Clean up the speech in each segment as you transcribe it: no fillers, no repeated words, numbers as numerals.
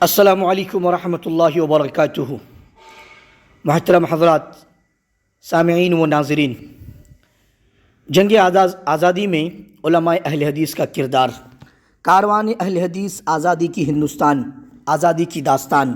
السلام علیکم ورحمۃ اللہ وبرکاتہ۔ محترم حضرات، سامعین و ناظرین، جنگ آزادی میں علماء اہل حدیث کا کردار، کاروان اہل حدیث، آزادی کی ہندوستان، آزادی کی داستان۔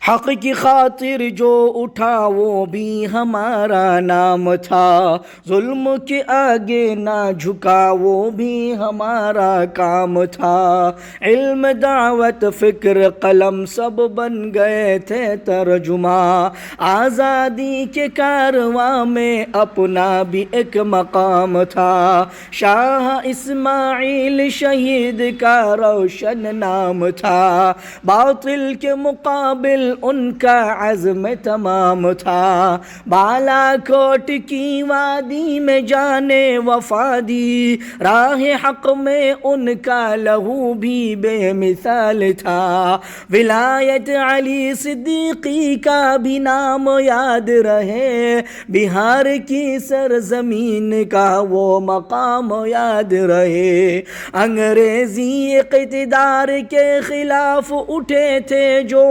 حق کی خاطر جو اٹھا وہ بھی ہمارا نام تھا، ظلم کے آگے نہ جھکا وہ بھی ہمارا کام تھا۔ علم، دعوت، فکر، قلم سب بن گئے تھے ترجمہ، آزادی کے کارواں میں اپنا بھی ایک مقام تھا۔ شاہ اسماعیل شہید کا روشن نام تھا، باطل کے مقابل ان کا عزم تمام تھا۔ بالا کوٹ کی وادی میں جانے وفا دی، راہ حق میں ان کا لہو بھی بے مثال تھا۔ ولایت علی صدیقی کا بھی نام یاد رہے، بہار کی سرزمین کا وہ مقام یاد رہے۔ انگریزی اقتدار کے خلاف اٹھے تھے جو،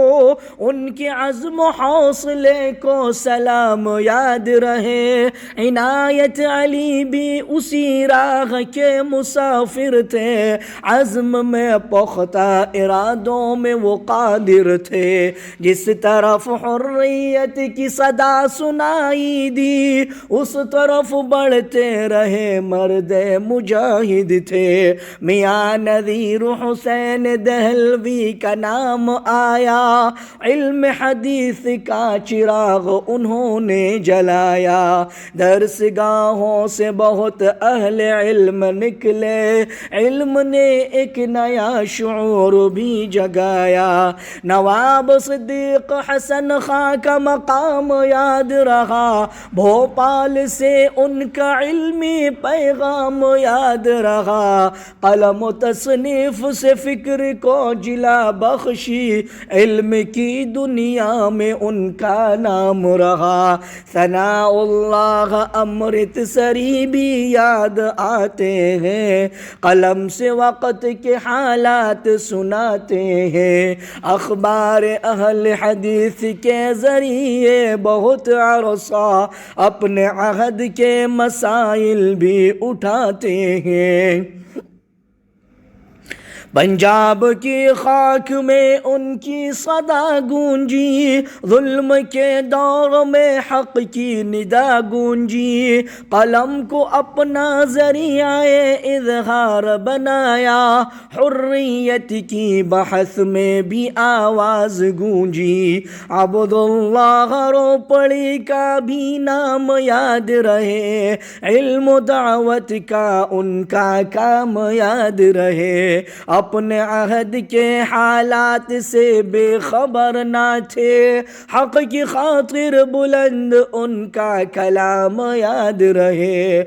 ان کے عزم و حوصلے کو سلام یاد رہے۔ عنایت علی بھی اسی راہ کے مسافر تھے، عزم میں پختہ، ارادوں میں وہ قادر تھے۔ جس طرف حریت کی صدا سنائی دی، اس طرف بڑھتے رہے، مرد مجاہد تھے۔ میاں نذیر حسین دہلوی کا نام آیا، علم حدیث کا چراغ انہوں نے جلایا۔ درس گاہوں سے بہت اہل علم نکلے، علم نے ایک نیا شعور بھی جگایا۔ نواب صدیق حسن خان کا مقام یاد رہا، بھوپال سے ان کا علمی پیغام یاد رہا۔ قلم و تصنیف سے فکر کو جلا بخشی، علم کی دنیا میں ان کا نام رہا۔ ثناء اللہ امرتسری بھی یاد آتے ہیں، قلم سے وقت کے حالات سناتے ہیں۔ اخبار اہل حدیث کے ذریعے بہت عرصہ اپنے عہد کے مسائل بھی اٹھاتے ہیں۔ پنجاب کی خاک میں ان کی صدا گونجی، ظلم کے دور میں حق کی ندا گونجی۔ قلم کو اپنا ذریعہ اظہار بنایا، حریت کی بحث میں بھی آواز گونجی۔ عبداللہ روپڑی کا بھی نام یاد رہے، علم و دعوت کا ان کا کام یاد رہے۔ اپنے عہد کے حالات سے بے خبر نہ تھے، حق کی خاطر بلند ان کا کلام یاد رہے۔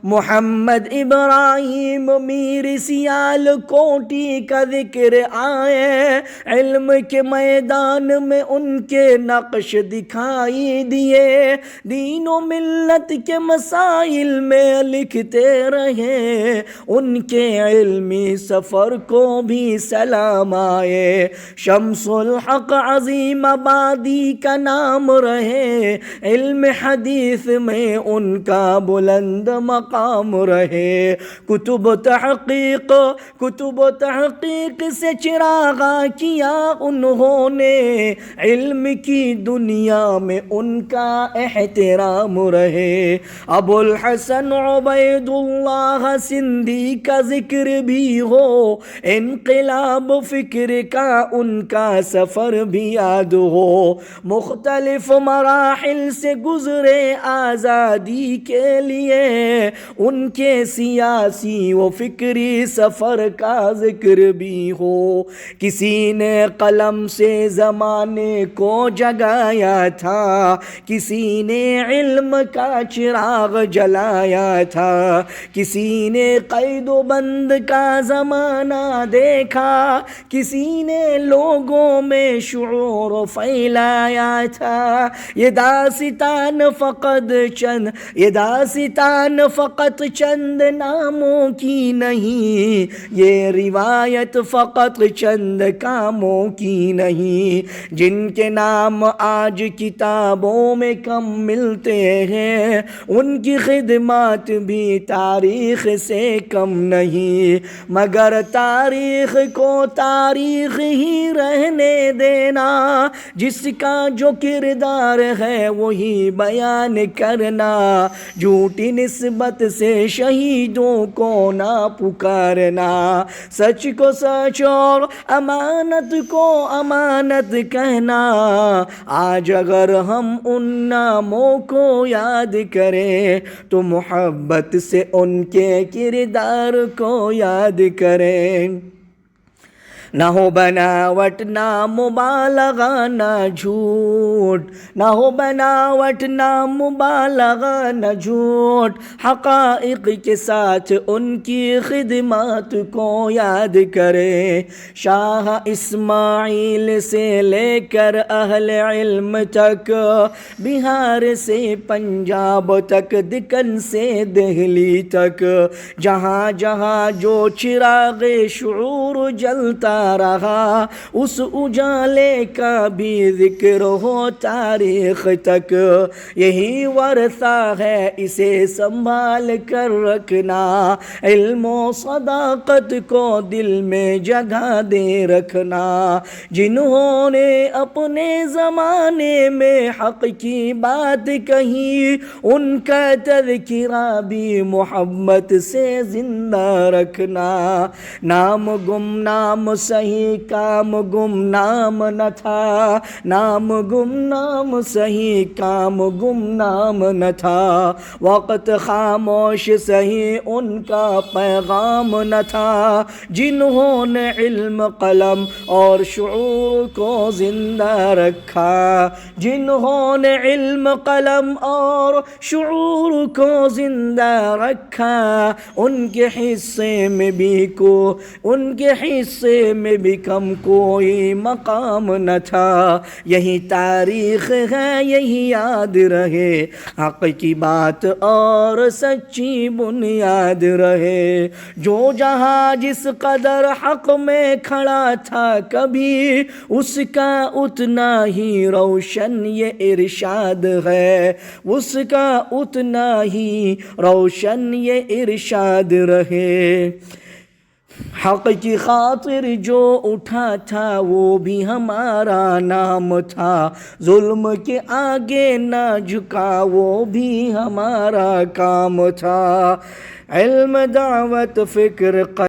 محمد ابراہیم میر سیال کوٹی کا ذکر آئے، علم کے میدان میں ان کے نقش دکھائی دیے۔ دین و ملت کے مسائل میں لکھتے رہے، ان کے علمی سفر کو بھی سلام آئے۔ شمس الحق عظیم آبادی کا نام رہے، علم حدیث میں ان کا بلند مقام رہے۔ کتب و تحقیق سے چراغاں کیا انہوں نے، علم کی دنیا میں ان کا احترام رہے۔ ابو الحسن عبید اللہ سندھی کا ذکر بھی ہو، انقلاب فکر کا ان کا سفر بھی یاد ہو۔ مختلف مراحل سے گزرے آزادی کے لیے، ان کے سیاسی و فکری سفر کا ذکر بھی ہو۔ کسی نے قلم سے زمانے کو جگایا تھا، کسی نے علم کا چراغ جلایا تھا، کسی نے قید و بند کا زمانہ دیکھا کسی نے لوگوں میں شعور پھیلایا تھا. یہ داستان فقط چند ناموں کی نہیں، یہ روایت فقط چند کاموں کی نہیں. جن کے نام آج کتابوں میں کم ملتے ہیں ان کی خدمات بھی تاریخ سے کم نہیں. مگر تاریخ کو تاریخ ہی رہنے دینا، جس کا جو کردار ہے وہی بیان کرنا. جھوٹی نسبت سے شہیدوں کو نہ پکارنا، سچ کو سچ اور امانت کو امانت کہنا. آج اگر ہم ان ناموں کو یاد کریں تو محبت سے ان کے کردار کو یاد کریں. نہ ہو بناوٹ نہ مبالغہ نہ جھوٹ، نہ ہو بناوٹ نہ مبالغہ نہ جھوٹ. حقائق کے ساتھ ان کی خدمات کو یاد کریں. شاہ اسماعیل سے لے کر اہل علم تک، بہار سے پنجاب تک، دکن سے دہلی تک، جہاں جہاں جو چراغ شعور جلتا رہا اس اجالے کا بھی ذکر ہو تاریخ تک. یہی ورثہ ہے اسے سنبھال کر رکھنا، علم و صداقت کو دل میں جگہ دے رکھنا. جنہوں نے اپنے زمانے میں حق کی بات کہی ان کا تذکرہ بھی محبت سے زندہ رکھنا. نام گم نام صحیح کام گم نام نہ تھا، نام گم نام صحیح کام گم نام نہ تھا. وقت خاموش صحیح ان کا پیغام نہ تھا. جنہوں نے علم قلم اور شعور کو زندہ رکھا، جنہوں نے علم قلم اور شعور کو زندہ رکھا، ان کے حصے میں بھی کم کوئی مقام نہ تھا. یہی تاریخ ہے یہی یاد رہے، حق کی بات اور سچی بنیاد رہے. جو جہاں جس قدر حق میں کھڑا تھا کبھی، اس کا اتنا ہی روشن یہ ارشاد ہے، اس کا اتنا ہی روشن یہ ارشاد رہے. حق کی خاطر جو اٹھا تھا وہ بھی ہمارا نام تھا، ظلم کے آگے نہ جھکا وہ بھی ہمارا کام تھا. علم دعوت فکر